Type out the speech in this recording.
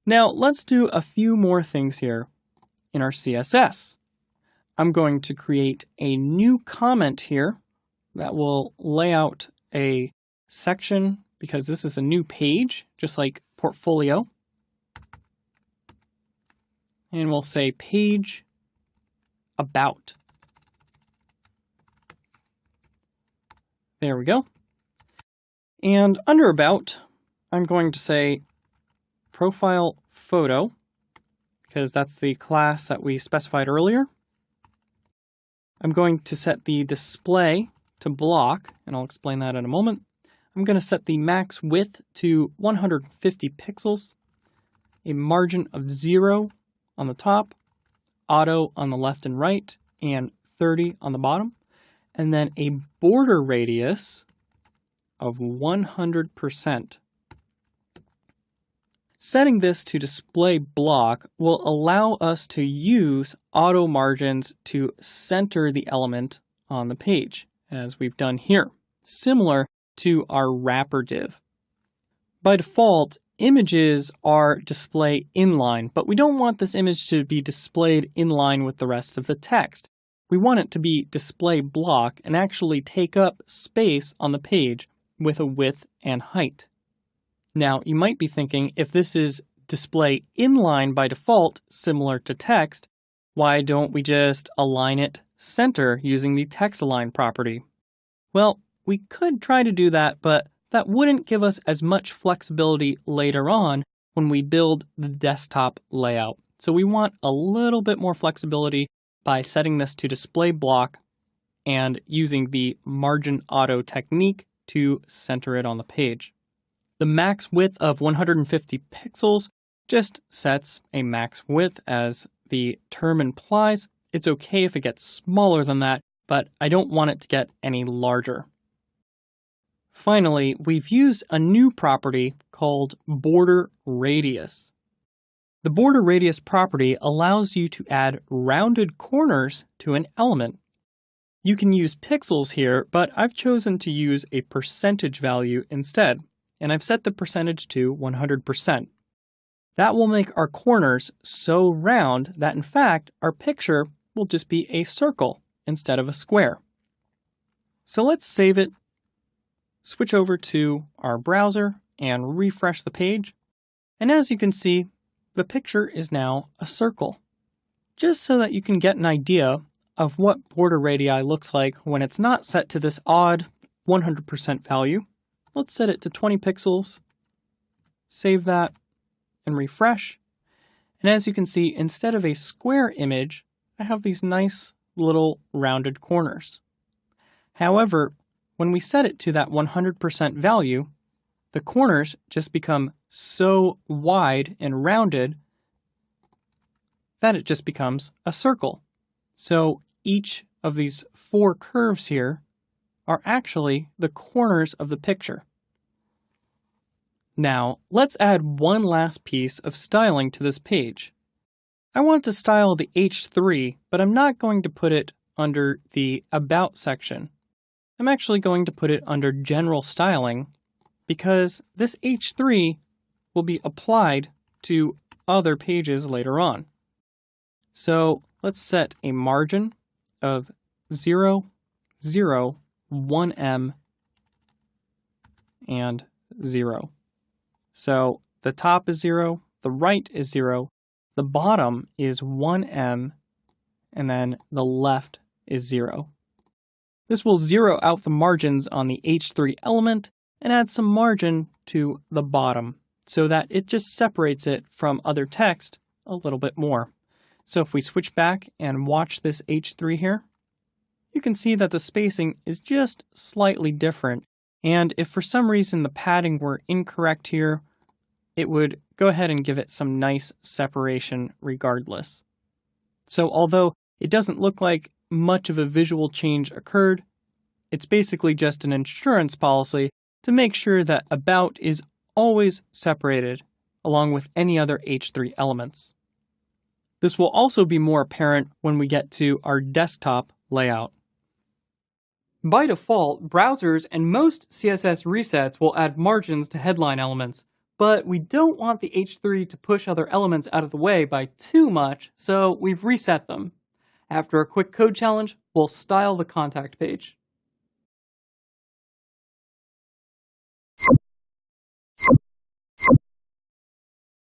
Now let's do a few more things here in our CSS. I'm going to create a new comment here that will lay out a section because this is a new page, just like Portfolio. And we'll say page about. There we go. And under about, I'm going to say profile photo, because that's the class that we specified earlier. I'm going to set the display to block, and I'll explain that in a moment. I'm going to set the max width to 150 pixels, a margin of 0 on the top, auto on the left and right, and 30 on the bottom, and then a border radius of 100%. Setting this to display block will allow us to use auto margins to center the element on the page, as we've done here, similar to our wrapper div. By default, images are display inline, but we don't want this image to be displayed in line with the rest of the text. We want it to be display block and actually take up space on the page with a width and height. Now, you might be thinking, if this is display inline by default, similar to text, why don't we just align it center using the text align property? Well, we could try to do that, but that wouldn't give us as much flexibility later on when we build the desktop layout. So we want a little bit more flexibility by setting this to display block and using the margin auto technique to center it on the page. The max width of 150 pixels just sets a max width as the term implies. It's okay if it gets smaller than that, but I don't want it to get any larger. Finally, we've used a new property called border radius. The border radius property allows you to add rounded corners to an element. You can use pixels here, but I've chosen to use a percentage value instead, and I've set the percentage to 100%. That will make our corners so round that in fact our picture will just be a circle instead of a square. So let's save it, switch over to our browser and refresh the page. And as you can see, the picture is now a circle. Just so that you can get an idea of what border radii looks like when it's not set to this odd 100% value, let's set it to 20 pixels, save that, and refresh. And as you can see, instead of a square image, I have these nice little rounded corners. However, when we set it to that 100% value, the corners just become so wide and rounded that it just becomes a circle. So each of these 4 curves here are actually the corners of the picture. Now, let's add one last piece of styling to this page. I want to style the H3, but I'm not going to put it under the About section. I'm actually going to put it under General Styling because this H3 will be applied to other pages later on. So let's set a margin of 0, 0, 1em, and 0. So the top is 0, the right is 0, the bottom is 1em, and then the left is 0. This will zero out the margins on the H3 element and add some margin to the bottom so that it just separates it from other text a little bit more. So if we switch back and watch this H3 here, you can see that the spacing is just slightly different. And if for some reason the padding were incorrect here, it would go ahead and give it some nice separation regardless. So although it doesn't look like much of a visual change occurred, it's basically just an insurance policy to make sure that About is always separated along with any other H3 elements. This will also be more apparent when we get to our desktop layout. By default, browsers and most CSS resets will add margins to headline elements, but we don't want the H3 to push other elements out of the way by too much, so we've reset them. After a quick code challenge, we'll style the contact page.